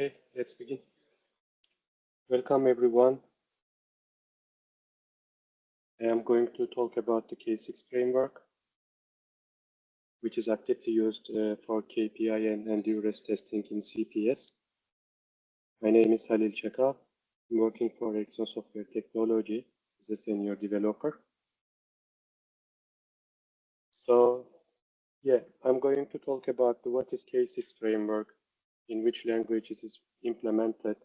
Okay, let's begin. Welcome everyone. I am going to talk about the K6 framework, which is actively used for KPI and endurance testing in CPS. My name is Halil Çakal. I'm working for Ericsson Software Technology as a senior developer. So, yeah, I'm going to talk about what is K6 framework, in which language it is implemented,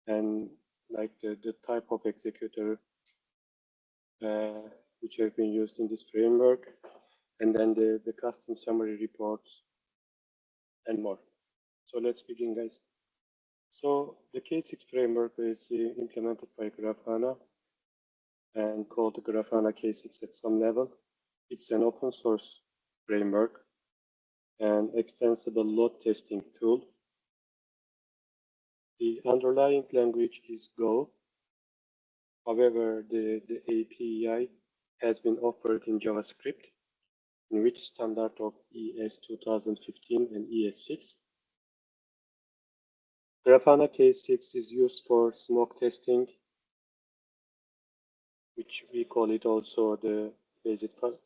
and like the type of executor which have been used in this framework, and then the custom summary reports and more. So let's begin, guys. So the K6 framework is implemented by Grafana and called the Grafana K6 at some level. It's an open source framework and extensible load testing tool. The underlying language is Go. However, the API has been offered in JavaScript, in which standard of ES 2015 and ES6. Grafana K6 is used for smoke testing, which we call it also the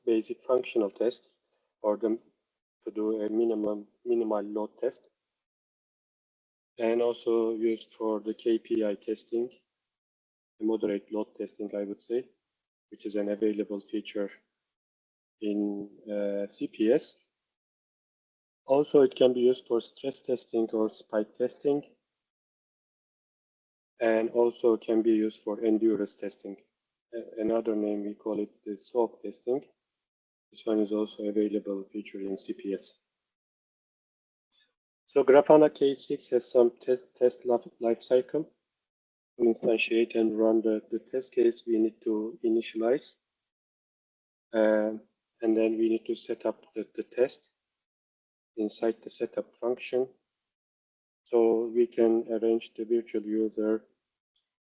basic functional test, or to do a minimal load test, and also used for the KPI testing, the moderate load testing, I would say, which is an available feature in CPS. Also, it can be used for stress testing or spike testing, and also can be used for endurance testing. Another name, we call it the SOAP testing. This one is also available feature in CPS. So Grafana K6 has some test life cycle. To instantiate and run the test case, we need to initialize. And then we need to set up the test inside the setup function. So we can arrange the virtual user,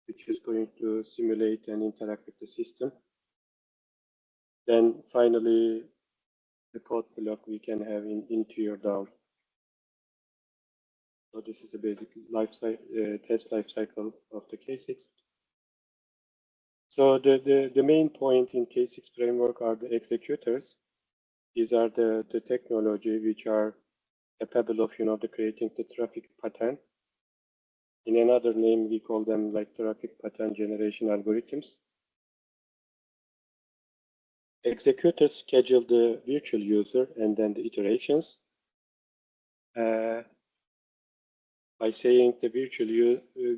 which is going to simulate and interact with the system. Then finally, the code block we can have in tier down. So this is a basic test life cycle of the K6. So the main point in K6 framework are the executors. These are the technology which are capable of the creating the traffic pattern. In another name, we call them like traffic pattern generation algorithms. Executors schedule the virtual user and then the iterations. By saying the virtual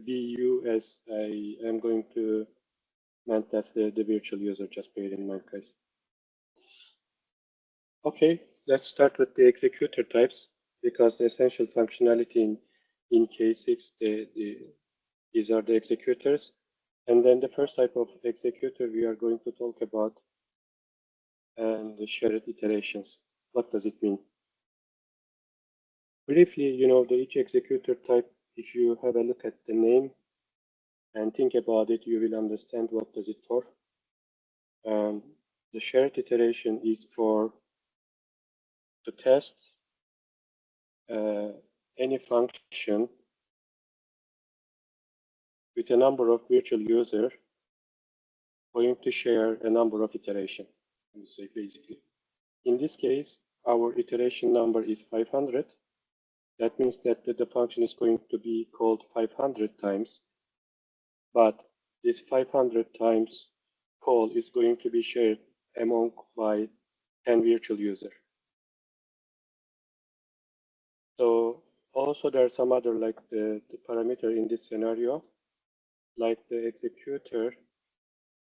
VU, as I am going to meant that the virtual user, just bear in mind, guys. Okay, let's start with the executor types, because the essential functionality in K6, these are the executors. And then the first type of executor we are going to talk about, and the shared iterations. What does it mean? Briefly, each executor type, if you have a look at the name and think about it, you will understand what does it for. The shared iteration is for to test any function with a number of virtual users going to share a number of iterations. Say basically, in this case, our iteration number is 500. That means that the function is going to be called 500 times, but this 500 times call is going to be shared among by 10 virtual users. So also there are some other like the parameter in this scenario, like the executor,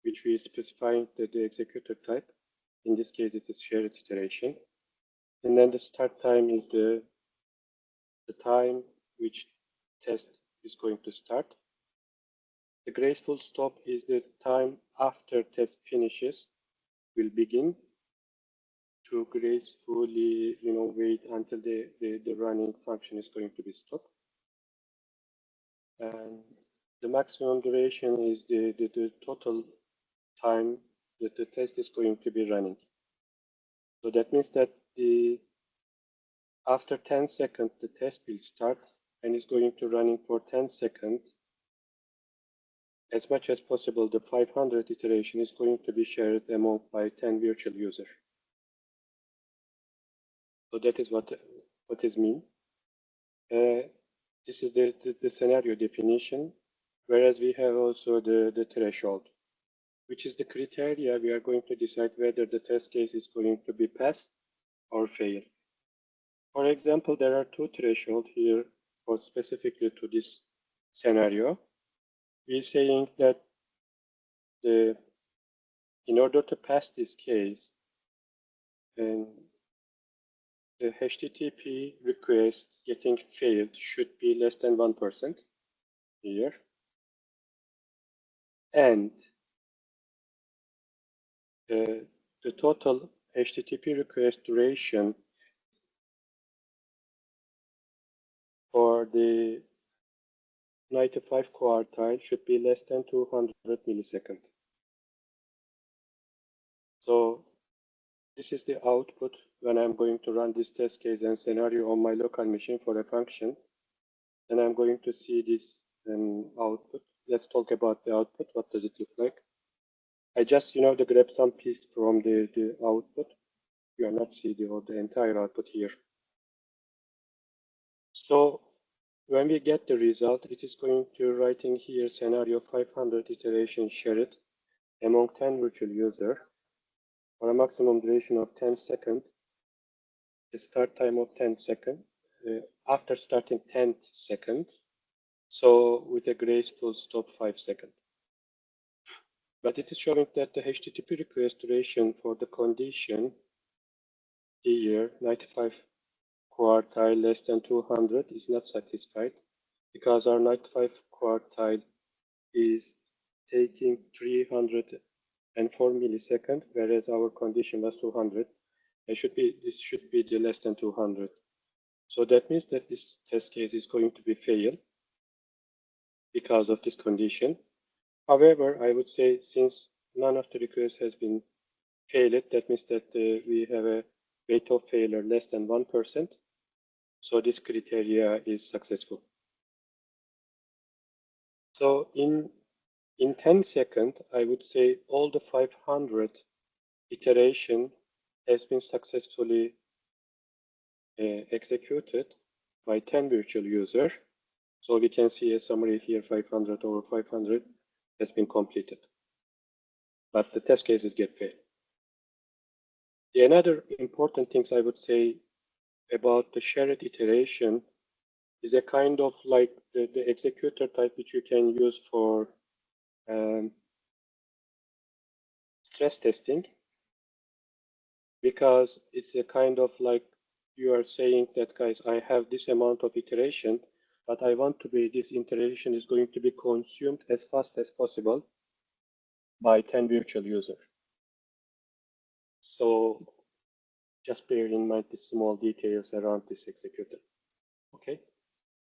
which we specifying the executor type. In this case, it is shared iteration. And then the start time is the time which test is going to start. The graceful stop is the time after test finishes will begin to gracefully, wait until the running function is going to be stopped. And the maximum duration is the total time that the test is going to be running. So that means that after 10 seconds, the test will start, and is going to running for 10 seconds, as much as possible, the 500 iteration is going to be shared among by 10 virtual users. So that is what is mean. This is the scenario definition, whereas we have also the threshold, which is the criteria we are going to decide whether the test case is going to be pass or fail. For example, there are two thresholds here for specifically to this scenario. We're saying that in order to pass this case, and the HTTP request getting failed should be less than 1% here. And the total HTTP request duration for the 95 quartile should be less than 200 milliseconds. So this is the output when I'm going to run this test case and scenario on my local machine for a function. And I'm going to see this output. Let's talk about the output. What does it look like? I just, grab some piece from the output. You are not see the entire output here. So when we get the result, it is going to writing here scenario 500 iteration shared among 10 virtual users for a maximum duration of 10 seconds, the start time of 10 seconds, after starting 10 seconds, so with a graceful stop 5 seconds. But it is showing that the HTTP request duration for the condition here, 95 quartile less than 200 is not satisfied because our 95 quartile is taking 304 milliseconds, whereas our condition was 200. This should be the less than 200. So that means that this test case is going to be fail because of this condition. However, I would say since none of the requests has been failed, that means that we have a rate of failure less than 1%. So this criteria is successful. So in 10 seconds, I would say all the 500 iteration has been successfully executed by 10 virtual users. So we can see a summary here, 500 over 500 has been completed. But the test cases get failed. The another important things I would say about the shared iteration is a kind of like the executor type which you can use for stress testing, because it's a kind of like you are saying that, guys, I have this amount of iteration, but I want to be, this iteration is going to be consumed as fast as possible by 10 virtual users. So just bear in mind the small details around this executor. Okay.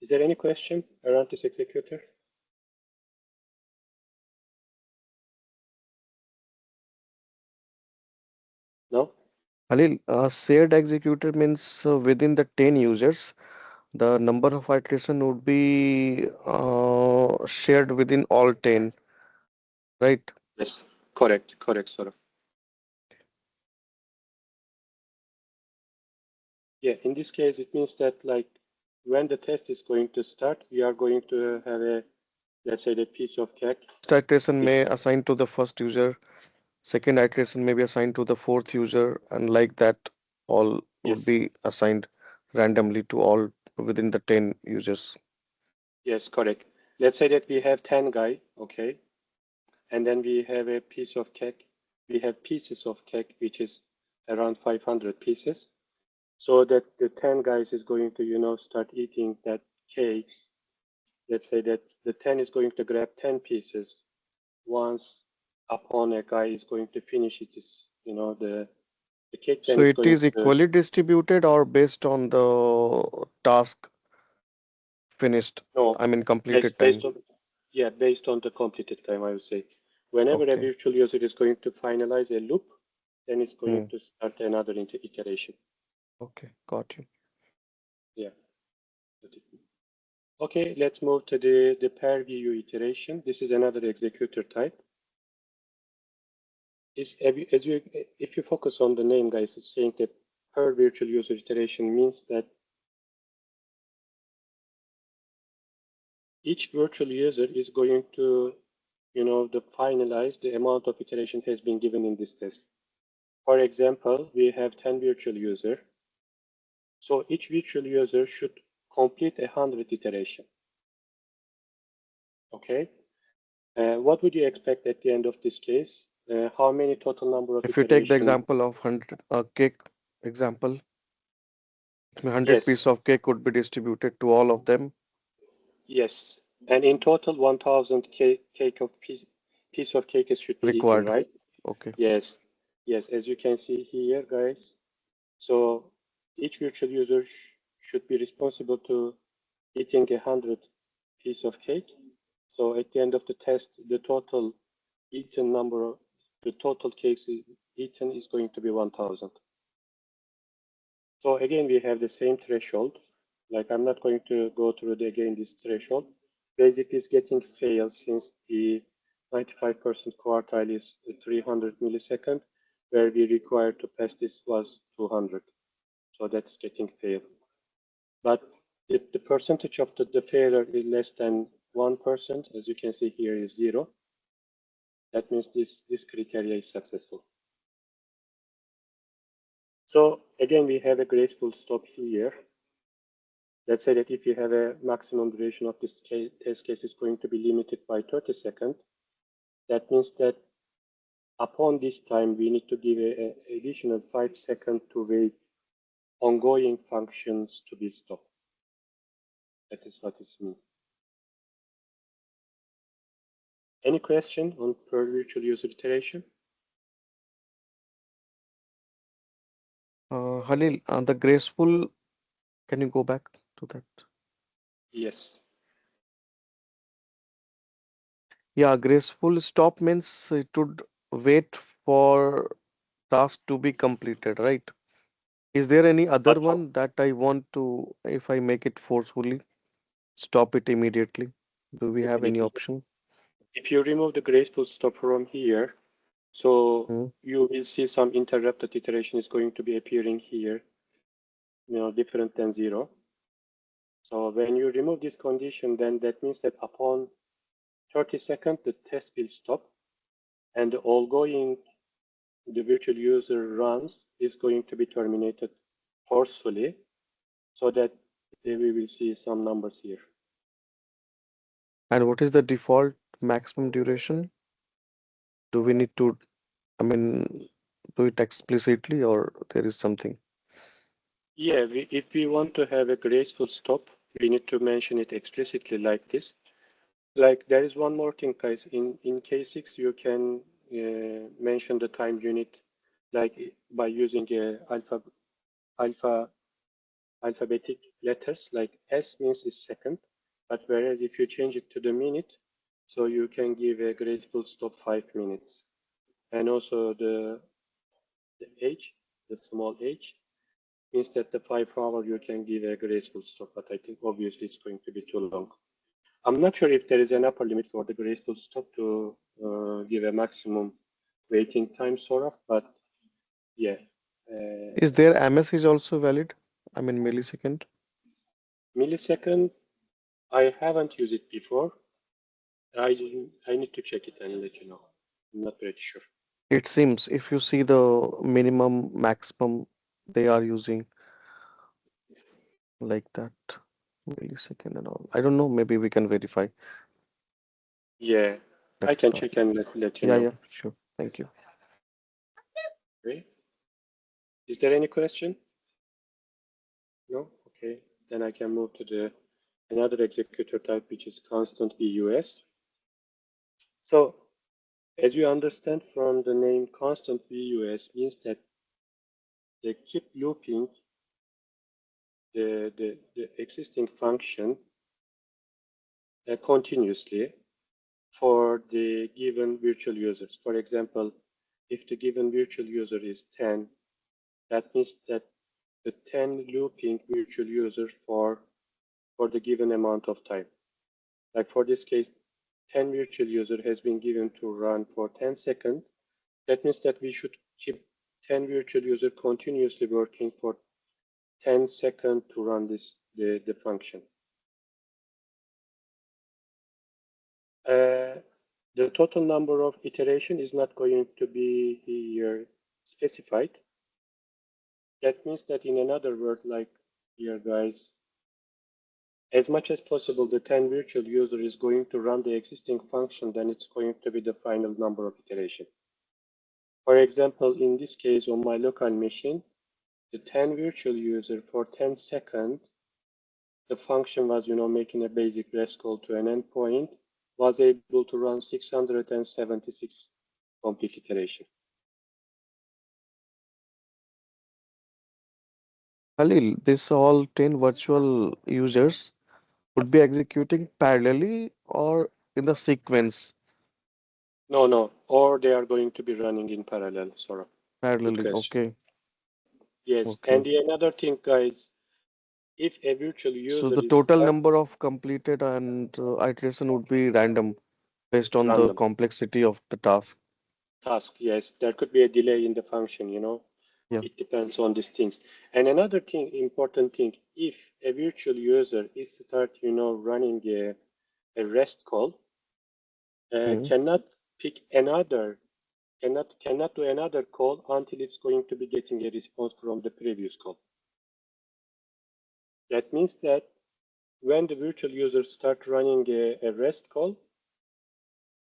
Is there any question around this executor? No? Halil, shared executor means within the 10 users, the number of iteration would be shared within all 10, right? Yes, correct, sort of. Yeah, in this case, it means that like when the test is going to start, we are going to have a, let's say, the piece of cake. First iteration may Is, assign to the first user, second iteration may be assigned to the fourth user, and like that, all would yes, be assigned randomly to all within the 10 users. yes, correct. Let's say that we have 10 guy, okay, and then we have a piece of cake. We have pieces of cake, which is around 500 pieces. So that the 10 guys is going to, start eating that cakes. Let's say that the 10 is going to grab 10 pieces. Once upon a guy is going to finish it is, the cake then So is it going is to, equally distributed or based on the task finished, no, I mean based, completed based time. on, yeah, based on the completed time, I would say. Whenever a Okay. virtual user is going to finalize a loop, then it's going Hmm. to start another iteration. Okay, got you. Yeah. Okay, let's move to the per view iteration. This is another executor type. If you focus on the name, guys, it's saying that per virtual user iteration means that each virtual user is going to, finalize the amount of iteration has been given in this test. For example, we have 10 virtual user. So each virtual user should complete 100 iteration. Okay. What would you expect at the end of this case? How many total number of If you take the iteration? example of 100 cake example, 100 Yes, piece of cake could be distributed to all of them yes. And in total, 1,000 cake of piece of cake should be eaten, required. right? Okay. Yes, yes. As you can see here, guys. So each virtual user should be responsible to eating 100 piece of cake. So at the end of the test, the total eaten number, the total cakes eaten is going to be 1,000. So again, we have the same threshold. Like I'm not going to go through again this threshold. Basically, it's getting failed since the 95% quartile is 300 millisecond, where we required to pass this was 200. So that's getting failed. But the percentage of the failure is less than 1%, as you can see here is 0. That means this criteria is successful. So again, we have a graceful stop here. Let's say that if you have a maximum duration of this test case is going to be limited by 30 seconds, that means that upon this time, we need to give an additional 5 seconds to wait ongoing functions to be stopped. That is what it means. Any question on per virtual user iteration? Halil, the graceful, can you go back to that? Yes. Yeah, graceful stop means it would wait for task to be completed, right? Is there any other But for, one that I want to, if I make it forcefully, stop it immediately? Do we have any immediately, option? if you remove the graceful stop from here, so Hmm. you will see some interrupted iteration is going to be appearing here, different than 0. So when you remove this condition, then that means that upon 30 seconds, the test will stop, and the ongoing the virtual user runs is going to be terminated forcefully, so that we will see some numbers here. And what is the default maximum duration? Do we need to, I mean, do it explicitly or there is something? Yeah, if we want to have a graceful stop, we need to mention it explicitly like this. Like there is one more thing, guys. In K6, you can mention the time unit, like by using alphabetic letters. Like S means is second, but whereas if you change it to the minute, so you can give a graceful stop 5 minutes, and also the H, the small H, means that the 5 hour you can give a graceful stop. But I think obviously it's going to be too long. I'm not sure if there is an upper limit for the graceful stop to give a maximum waiting time, sort of, but yeah. Is there MS is also valid? I mean, millisecond. Millisecond, I haven't used it before. I need to check it and let you know. I'm not pretty sure. It seems if you see the minimum, maximum, they are using like that millisecond and all. I don't know. Maybe we can verify. Yeah, I That's can not. check and let you Yeah, know. yeah, sure. Thank you. Okay. Is there any question? No? Okay. Then I can move to the another executor type, which is constant VUS. So as you understand from the name, constant VUS means that they keep looping the existing function continuously for the given virtual users. For example, if the given virtual user is 10, that means that the 10 looping virtual users for for the given amount of time. Like for this case, 10 virtual user has been given to run for 10 seconds. That means that we should keep 10 virtual user continuously working for 10 seconds to run the function. The total number of iteration is not going to be here specified. That means that in another word, like here, guys, as much as possible, the 10 virtual user is going to run the existing function, then it's going to be the final number of iteration. For example, in this case, on my local machine, the 10 virtual user for 10 seconds, the function was, making a basic REST call to an endpoint, was able to run 676 complete iteration. Khalil, this all 10 virtual users would be executing parallelly or in the sequence? No, or they are going to be running in parallel, Sora. Good Parallelly, question. okay. Yes, Okay. and another thing, guys, if a virtual So user the is total number of completed and iteration would be random based on the random complexity of the task. task, yes, there could be a delay in the function, Yeah. It depends on these things. And another thing, important thing, if a virtual user is start, running a REST call, Mm. cannot pick another, cannot do another call until it's going to be getting a response from the previous call. That means that when the virtual user start running a REST call,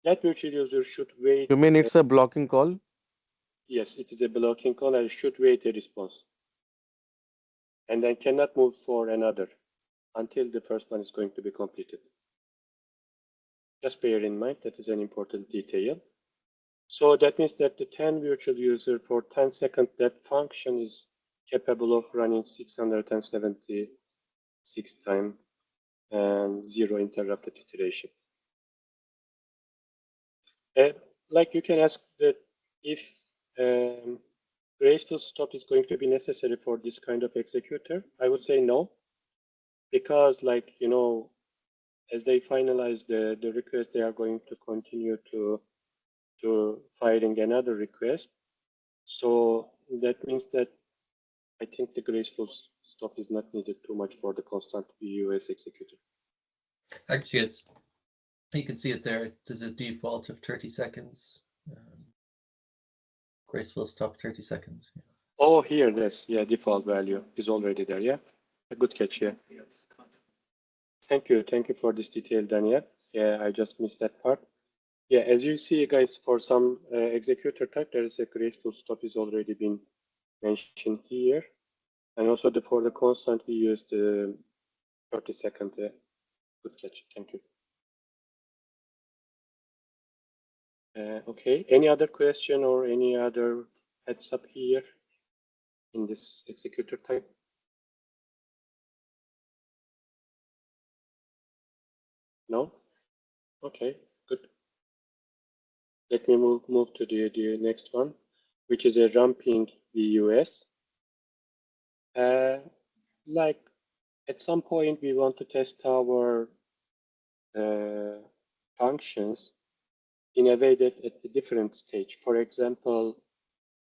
that virtual user should wait. You mean it's a blocking call? Yes, it is a blocking call and should wait a response. And then cannot move for another until the first one is going to be completed. Just bear in mind that is an important detail. So that means that the 10 virtual user for 10 seconds, that function is capable of running 676 times and 0 interrupted iteration. Like you can ask that if graceful stop is going to be necessary for this kind of executor, I would say no, because as they finalize the request, they are going to continue to firing another request. So that means that I think the graceful stop is not needed too much for the constant VUS executor. Actually, you can see it there. There's a default of 30 seconds. Graceful stop 30 seconds. Yeah. Oh, here, yes, yeah, default value is already there, yeah. A good catch, yeah. Thank you for this detail, Daniel. Yeah, I just missed that part. Yeah, as you see, guys, for some executor type, there is a graceful stop is already been mentioned here. And also for the constant, we used 30 second. Good catch. Thank you. Okay, any other question or any other heads up here in this executor type? No? Okay, good. Let me move to the next one, which is a ramping VUS. Like at some point we want to test our functions in a way that at a different stage. For example,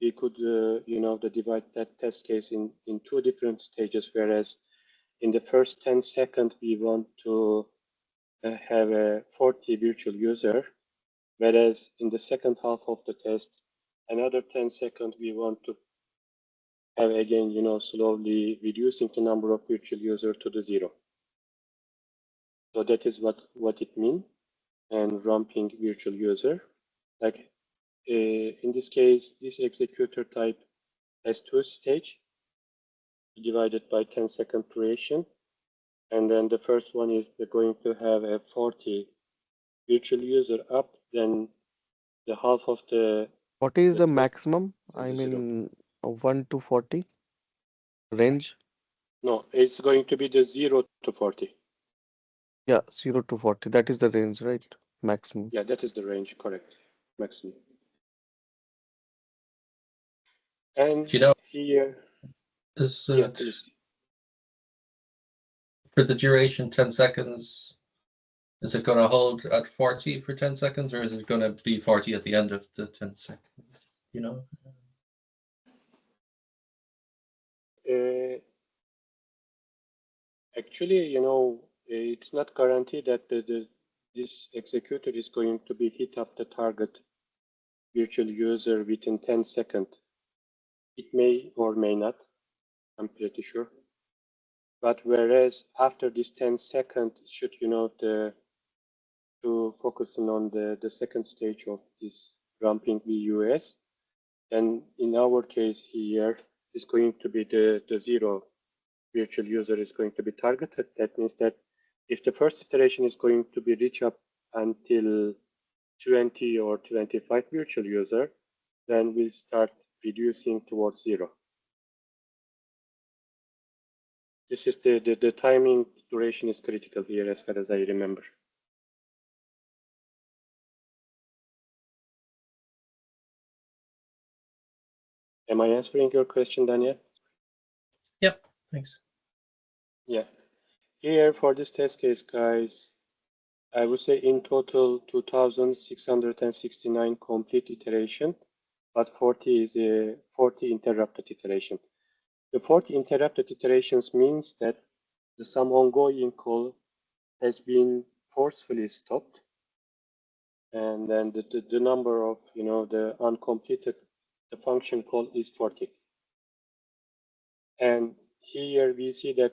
we could, divide that test case in two different stages, whereas in the first 10 seconds, we want to have a 40 virtual user, whereas in the second half of the test, another 10 seconds, we want to have again, slowly reducing the number of virtual users to the 0. So that is what it means, and ramping virtual user. Like in this case, this executor type has two stages divided by 10-second duration. And then the first one is they're going to have a 40 virtual user up, then the half of the What is the test maximum? will I be 0. mean, 1 to 40 range? No, it's going to be the 0 to 40. Yeah, 0 to 40. That is the range, right? Maximum. Yeah, that is the range, correct. Maximum. And You know, here, is yeah, it please. For the duration, 10 seconds, is it going to hold at 40 for 10 seconds, or is it going to be 40 at the end of the 10 seconds? You know? Actually, it's not guaranteed that this executor is going to be hit up the target virtual user within 10 seconds. It may or may not, I'm pretty sure. But whereas after this 10 seconds, should to focusing on the second stage of this ramping VUS, and in our case here is going to be the zero virtual user is going to be targeted. That means that if the first iteration is going to be reach up until 20 or 25 virtual user, then we'll start reducing towards zero. This is the timing duration is critical here as far as I remember. Am I answering your question, Daniel? Yep, thanks. Yeah. Here for this test case, guys, I would say in total 2,669 complete iteration, but 40 is a 40 interrupted iteration. The 40 interrupted iterations means that some ongoing call has been forcefully stopped, and then the number of the uncompleted the function call is 40. And here we see that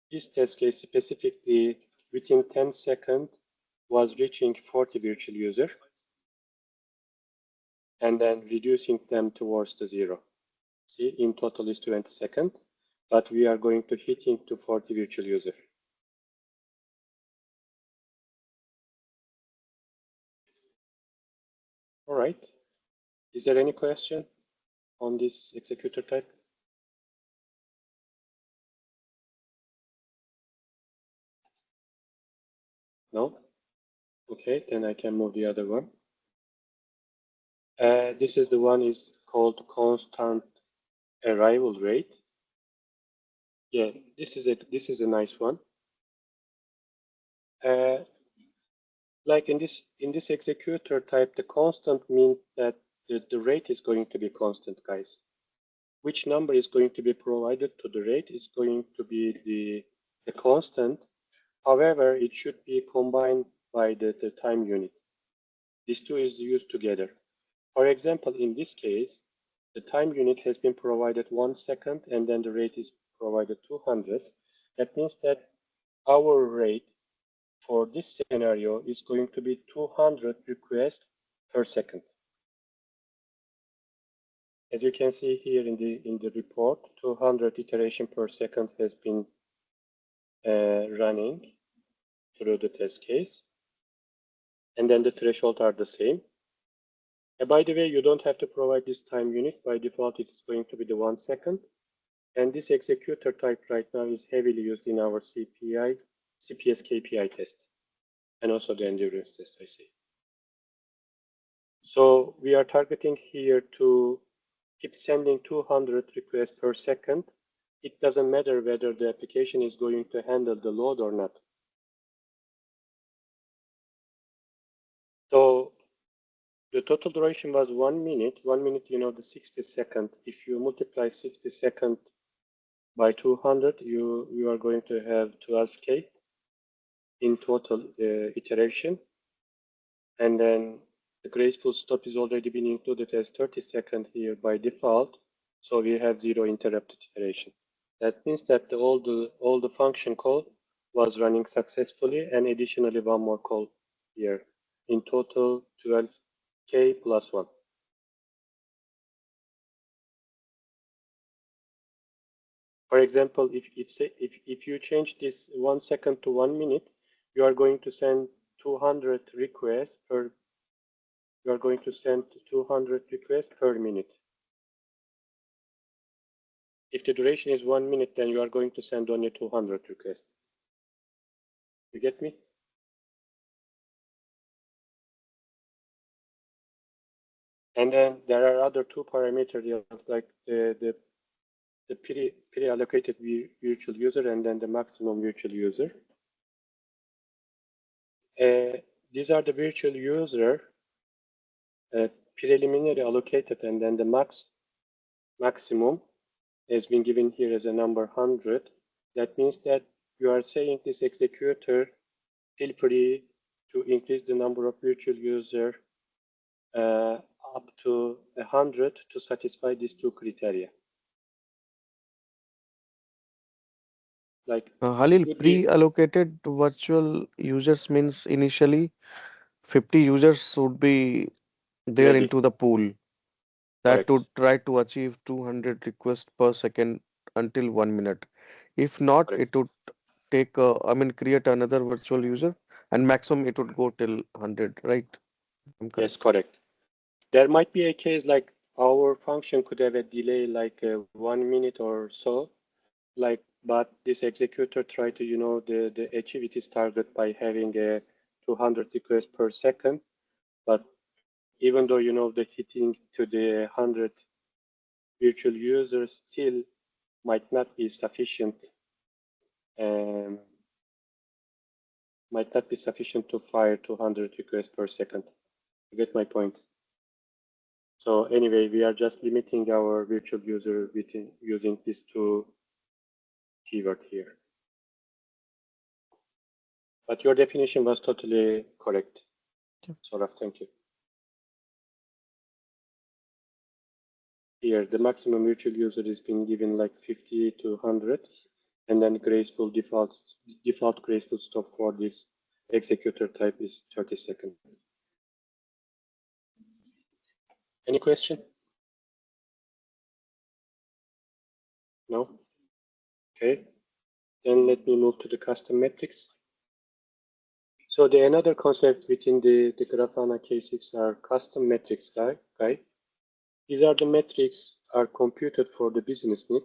this test case specifically within 10 seconds was reaching 40 virtual users and then reducing them towards the zero. See, in total is 20 seconds, but we are going to hitting to 40 virtual users. All right. Is there any question on this executor type? No? Okay, then I can move the other one. This is the one is called constant arrival rate. Yeah, this is a nice one. Like in this executor type, the constant means that the rate is going to be constant, guys. Which number is going to be provided to the rate is going to be the constant. However, it should be combined by the time unit. These two is used together. For example, in this case, the time unit has been provided 1 second and then the rate is provided 200. That means that our rate for this scenario is going to be 200 requests per second. As you can see here in the report, 200 iteration per second has been running through the test case. And then the thresholds are the same. And by the way, you don't have to provide this time unit. By default, it's going to be the 1 second. And this executor type right now is heavily used in our CPS KPI test, and also the endurance test, I see. So we are targeting here to keep sending 200 requests per second. It doesn't matter whether the application is going to handle the load or not. So the total duration was 1 minute. 1 minute, the 60 seconds. If you multiply 60 seconds by 200, you are going to have 12K in total iteration. And then the graceful stop is already been included as 30 seconds here by default. So we have 0 interrupted iteration. That means that all the function call was running successfully, and additionally 1 more call here. In total, 12K plus 1. For example, if you change this 1 second to 1 minute, you are going to send 200 requests per. You are going to send 200 requests per minute. If the duration is 1 minute, then you are going to send only 200 requests. You get me? And then there are other 2 parameters like the the pre-allocated virtual user and then the maximum virtual user. These are the virtual user preliminary allocated, and then the maximum has been given here as a number 100. That means that you are saying this executor feel free to increase the number of virtual user up to 100 to satisfy these two criteria. Like Halil, pre-allocated virtual users means initially 50 users would be there ready. into the pool that Correct. would try to achieve 200 requests per second until 1 minute. If not, Correct. it would take, create another virtual user, and maximum it would go till 100, right? I'm correct. Yes, correct. There might be a case like our function could have a delay like 1 minute or so, like, but this executor tried to, the achieve its target by having a 200 requests per second. But even though, the hitting to the 100 virtual users still might not be sufficient, to fire 200 requests per second. You get my point? So anyway, we are just limiting our virtual user within using these two keyword here. But your definition was totally correct. Okay. Saurabh, thank you. Here, the maximum virtual user is being given like 50 to 100, and then graceful default graceful stop for this executor type is 30 seconds. Any question? No? Okay. Then let me move to the custom metrics. So the another concept within the Grafana K6 are custom metrics guy. These are the metrics are computed for the business need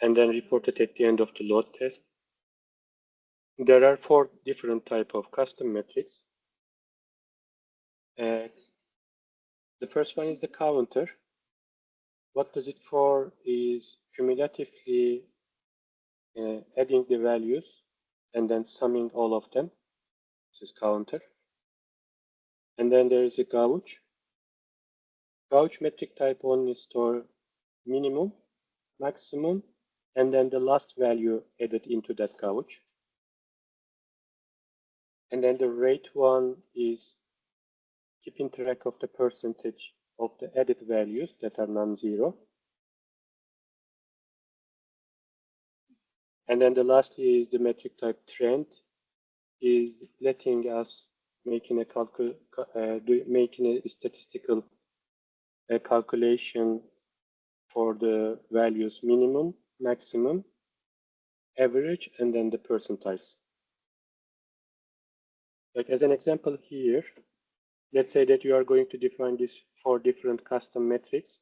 and then reported at the end of the load test. There are 4 different type of custom metrics. The first one is the counter. What does it for is cumulatively adding the values and then summing all of them. This is counter. And then there is a gauge. Gauge metric type only store minimum, maximum, and then the last value added into that gauge. And then the rate one is keeping track of the percentage of the added values that are non-zero. And then the last is the metric type trend, is letting us making a statistical calculation for the values minimum, maximum, average, and then the percentiles. Like as an example here, let's say that you are going to define these 4 different custom metrics.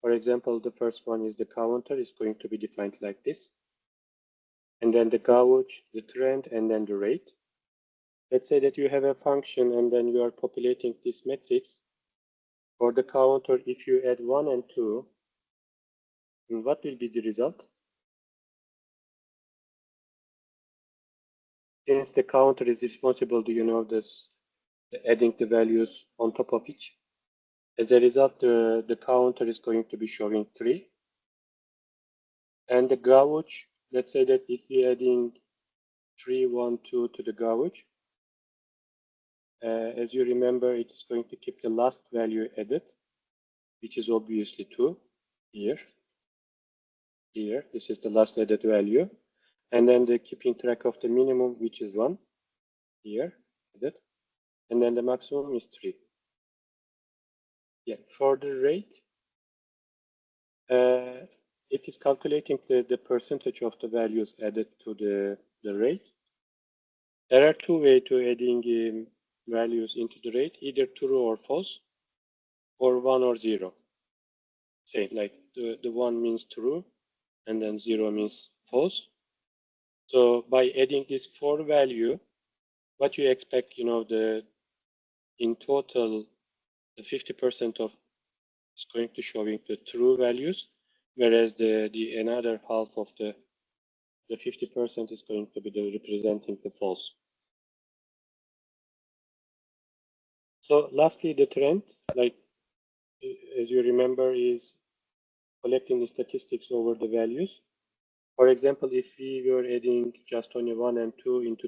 For example, the first one is the counter is going to be defined like this. And then the gauge, the trend, and then the rate. Let's say that you have a function and then you are populating these metrics. For the counter, if you add 1 and 2, what will be the result? Since the counter is responsible to, adding the values on top of each. As a result, the counter is going to be showing 3. And the gauge, let's say that if we're adding 3, 1, 2 to the gauge, as you remember, it is going to keep the last value added, which is obviously 2 here. Here, this is the last added value. And then the keeping track of the minimum, which is 1 here, added. And then the maximum is 3. Yeah, for the rate, it is calculating the percentage of the values added to the rate. There are 2 ways to adding values into the rate, either true or false, or 1 or 0. Say like the 1 means true, and then 0 means false. So by adding this 4 value, what you expect, in total, the 50% of is going to showing the true values, whereas the another half of the 50% is going to be representing the false. So lastly, the trend, like as you remember, is collecting the statistics over the values. For example, if we were adding just only 1 and 2 into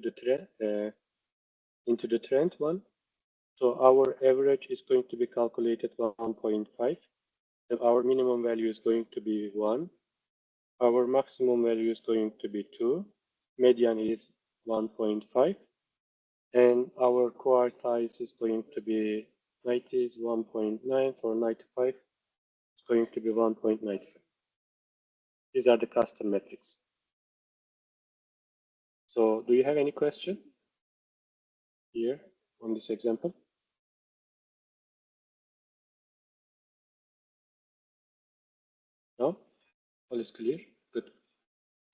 the trend one, so our average is going to be calculated 1.5. And our minimum value is going to be 1. Our maximum value is going to be 2. Median is 1.5. And our quartiles is going to be 90 is 1.9. For 95, it's going to be 1.95. These are the custom metrics. So do you have any question here on this example? No? All is clear? Good.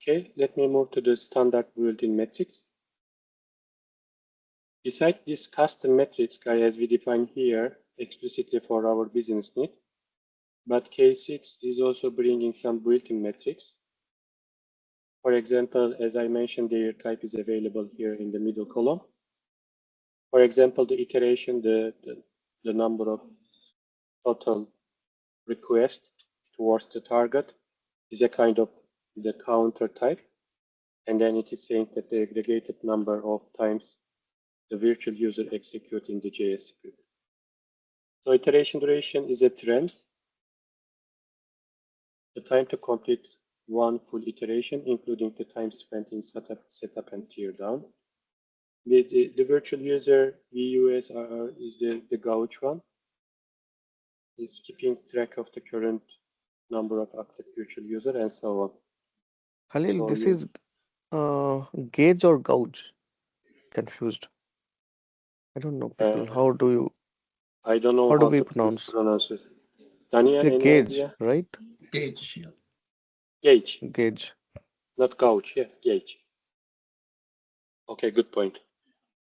Okay, let me move to the standard built-in metrics. Besides this custom metrics, as we define here explicitly for our business need, but K6 is also bringing some built-in metrics. For example, as I mentioned, their type is available here in the middle column. For example, the iteration, the number of total requests towards the target is a kind of the counter type. And then it is saying that the aggregated number of times the virtual user executing the JS script. So iteration duration is a trend. The time to complete one full iteration, including the time spent in setup and teardown. The virtual user VUS is the gauge one. Is keeping track of the current number of active virtual user and so on. Halil, So this is gauge or gauge? Confused. I don't know, people. How do you? I don't know How do how we to pronounce? it. Daniel, It's a any gauge, idea? right? Gauge. Yeah. Gauge, Gauge. not gauge. Yeah, gauge. Okay, good point.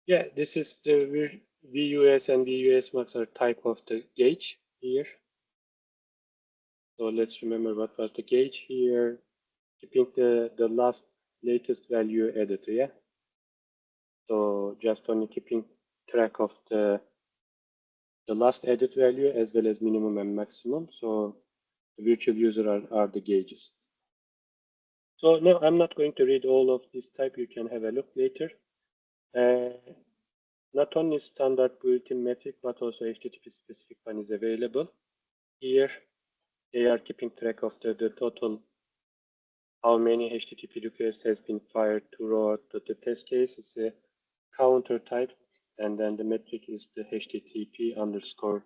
Yeah, this is the VUS and VUS max are type of the gauge here. So let's remember what was the gauge here. Keeping the latest value added, yeah. So just only keeping track of the last added value as well as minimum and maximum. So the virtual user are the gauges. So no, I'm not going to read all of this type. You can have a look later. Not only standard built-in metric, but also HTTP specific one is available. Here, they are keeping track of the total, how many HTTP requests has been fired throughout the test case. It's a counter type, and then the metric is the HTTP underscore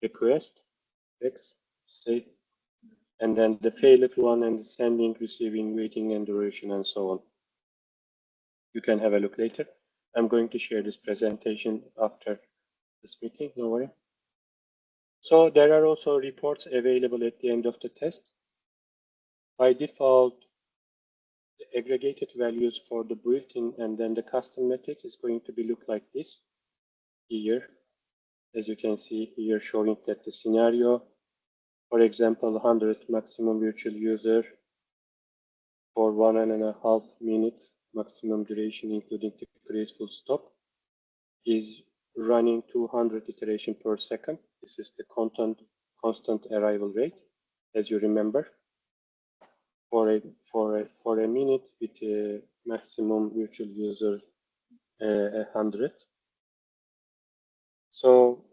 request, X, say, and then the failed one and the sending, receiving, waiting, and duration, and so on. You can have a look later. I'm going to share this presentation after this meeting, no worry. So there are also reports available at the end of the test. By default, the aggregated values for the built-in and then the custom metrics is going to be look like this here. As you can see here, showing that the scenario, for example, 100 maximum virtual user for 1.5 minutes maximum duration, including the graceful stop, is running 200 iteration per second. This is the constant arrival rate, as you remember. For a minute with a maximum virtual user 100. So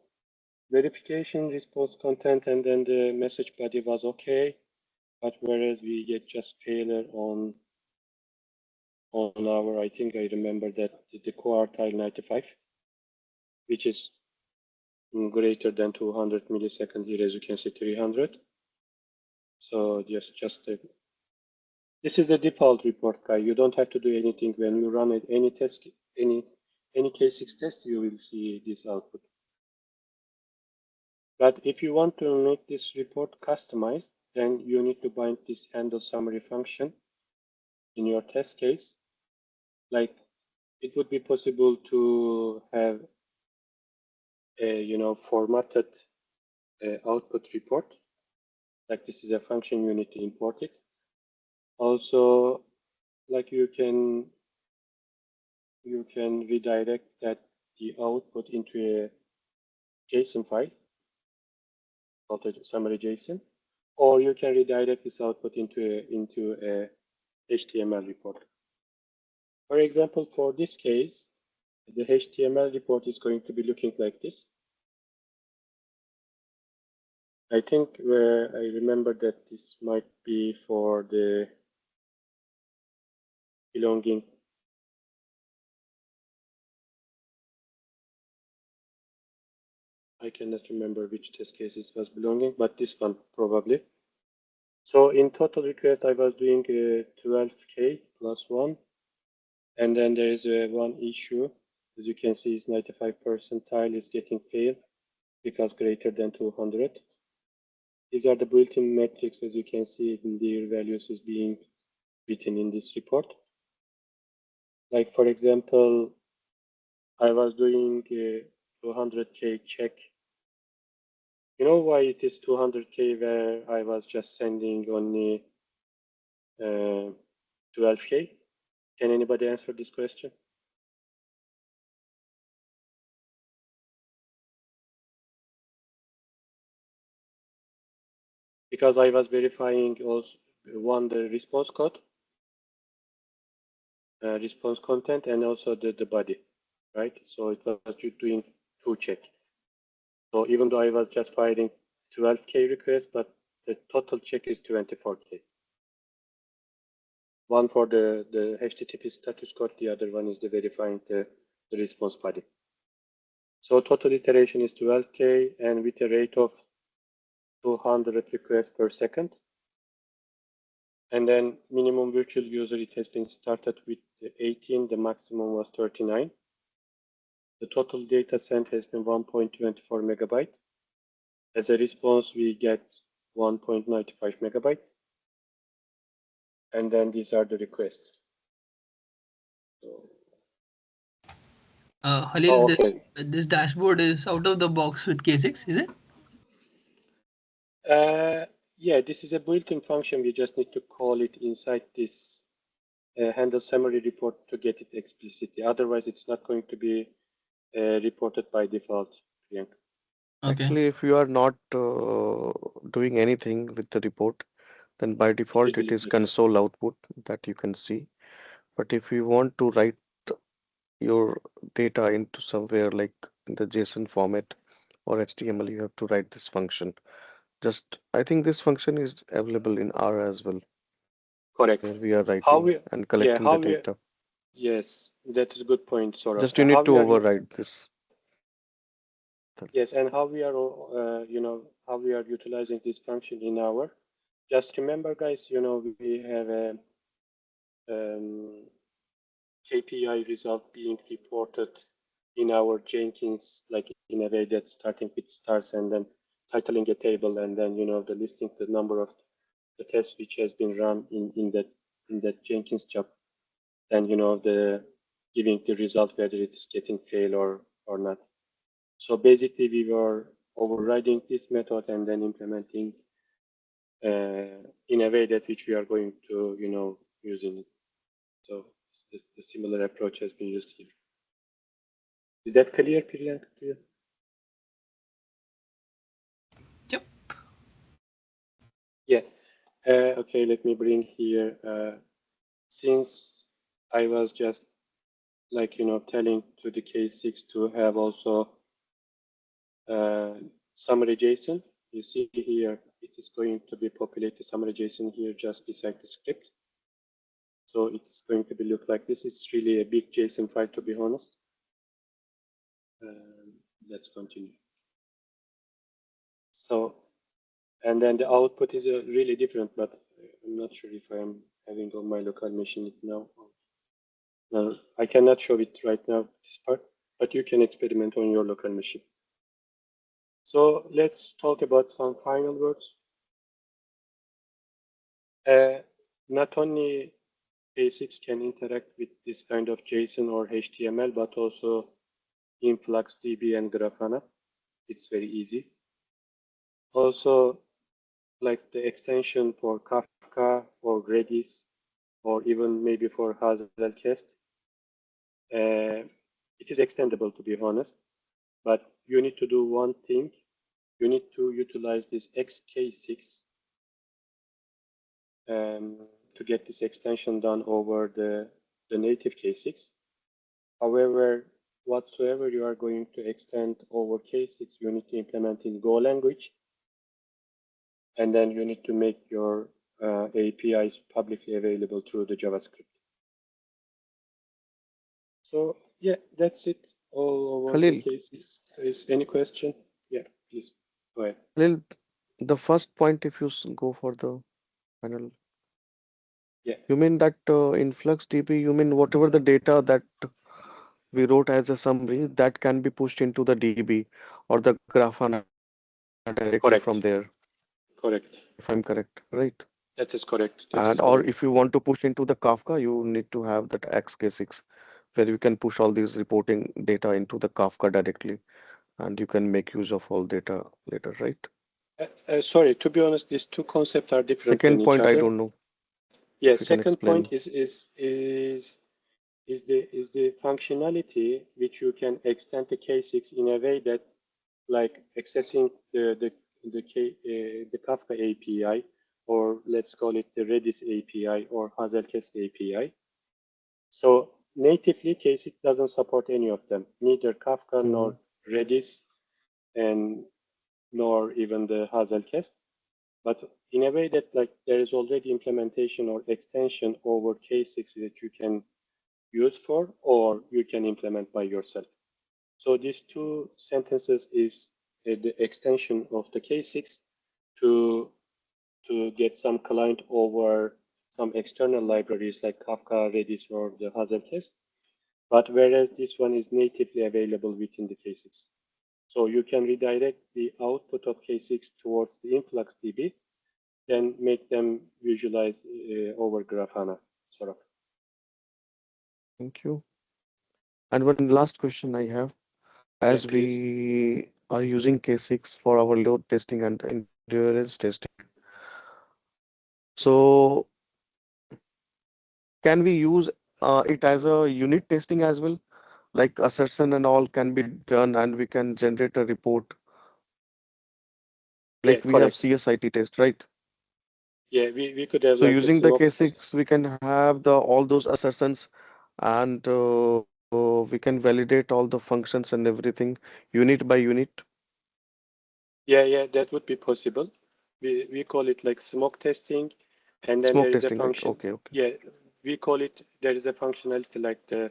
verification, response content, and then the message body was okay, but whereas we get just failure on our, I think I remember that the quartile 95, which is greater than 200 milliseconds here, as you can see 300. So just this is the default report, guy. You don't have to do anything when you run any test, any K6 test, you will see this output. But if you want to make this report customized, then you need to bind this handle summary function in your test case. Like it would be possible to have a formatted output report like this is a function you need to import it. Also, like you can redirect that the output into a JSON file called a summary JSON, or you can redirect this output into a HTML report. For example, for this case, the HTML report is going to be looking like this. I think where I remember that this might be for the belonging. I cannot remember which test case it was belonging, but this one probably. So in total request, I was doing 12K plus 1. And then there is one issue. As you can see, it's 95 percentile is getting failed because greater than 200. These are the built-in metrics, as you can see, in their values is being written in this report. Like, for example, I was doing a 200K check. You know why it is 200K where I was just sending only 12K? Can anybody answer this question? Because I was verifying also the response code, response content, and also the body, right? So it was doing 2 check. So even though I was just firing 12K requests, but the total check is 24K. One for the HTTP status code, the other one is the verifying the response body. So total iteration is 12K and with a rate of 200 requests per second. And then minimum virtual user, it has been started with 18, the maximum was 39. The total data sent has been 1.24 megabyte. As a response, we get 1.95 megabyte. And then these are the requests. So, Halil, this dashboard is out of the box with K6, is it? Yeah, this is a built-in function. We just need to call it inside this handle summary report to get it explicitly. Otherwise, it's not going to be reported by default, Priyanka. Okay. Actually, if you are not doing anything with the report, then by default it is console output that you can see. But if you want to write your data into somewhere like in the JSON format or HTML, you have to write this function. I think this function is available in R as well. Correct. Where we are writing and collecting the data. Yes, that is a good point, Saurabh. Just you need to override this. Yes, and how we are, how we are utilizing this function in our. Just remember, guys, we have a KPI result being reported in our Jenkins, like in a way that's starting with stars and then titling a table and then, the listing the number of the tests which has been run in that Jenkins job. Then, the giving the result, whether it is getting fail or not. So basically we were overriding this method and then implementing in a way that which we are going to, using it. So the similar approach has been used here. Is that clear, Priyanka? Yep. Yeah. Okay, let me bring here, since I was just like, telling to the K6 to have also summary JSON. You see here, it is going to be populated summary JSON here just beside the script. So it is going to be look like this. It's really a big JSON file, to be honest. Let's continue. So, and then the output is really different, but I'm not sure if I'm having on my local machine it now. No, I cannot show it right now, this part, but you can experiment on your local machine. So let's talk about some final words. Not only K6 can interact with this kind of JSON or HTML, but also InfluxDB and Grafana. It's very easy. Also, like the extension for Kafka or Redis, or even maybe for Hazelcast. It is extendable, to be honest, but you need to do one thing. You need to utilize this XK6 to get this extension done over the native K6. However, whatsoever you are going to extend over K6, you need to implement in Go language, and then you need to make your APIs publicly available through the JavaScript. So yeah, that's it all over Khalil. the cases. Is any question? Yeah, please go ahead. Khalil, the first point, if you go for the panel, Yeah, you mean that in FluxDB, you mean whatever the data that we wrote as a summary that can be pushed into the DB or the Grafana directly from correct, there, correct. if I'm correct, right? That is correct. That And is or correct. if you want to push into the Kafka, you need to have that XK6 where you can push all these reporting data into the Kafka directly, and you can make use of all data later, right? Sorry, to be honest, these two concepts are different than Second each point, I other. don't know. Yeah, If you can second point explain. is the functionality which you can extend the K6 in a way that, like accessing the Kafka API, or let's call it the Redis API or Hazelcast API. So natively, K6 doesn't support any of them, neither Kafka nor Redis, and nor even the Hazelcast. But in a way that like there is already implementation or extension over K6 that you can use for, or you can implement by yourself. So these two sentences is the extension of the K6 to get some client over some external libraries like Kafka, Redis, or the Hazelcast. But whereas this one is natively available within the K6. So you can redirect the output of K6 towards the InfluxDB, then make them visualize over Grafana, sort of. Thank you. And one last question I have. As Yeah, please. we are using K6 for our load testing and endurance testing, so can we use it as a unit testing as well? Like assertion and all can be done, and we can generate a report. Yeah, Like we have correct. CSIT test, right? Yeah, we could have So like a using the smoke test. K6, we can have the all those assertions, and we can validate all the functions and everything unit by unit. Yeah, that would be possible. We call it like smoke testing, and then there Smoke is a testing, right? function. Okay, okay. Yeah, we call it, there is a functionality like the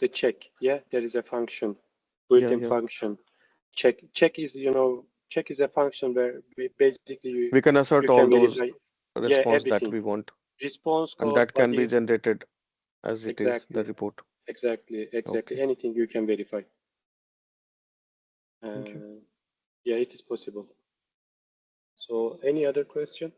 check. Yeah, there is a function, Yeah, built-in yeah. function. Check is, check is a function where basically We can you assert all can those verify, yeah, response that everything. we want, Response and code, that what can be is generated as it is the exactly, report. exactly, Okay, anything you can verify. thank you. Yeah, it is possible. So any other question?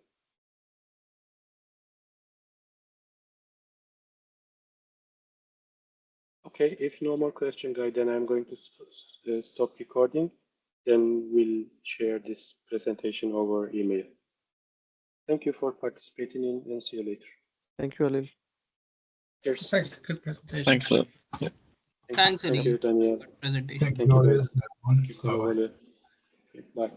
Okay, if no more question, guys, then I'm going to stop recording. Then we'll share this presentation over email. Thank you for participating in, and see you later. Thank you, Alil. Cheers. Thanks. Good presentation. Thanks, Lil. Thanks, Thank Ali. you, Daniel. Good presentation. Thank you, guys. Bye.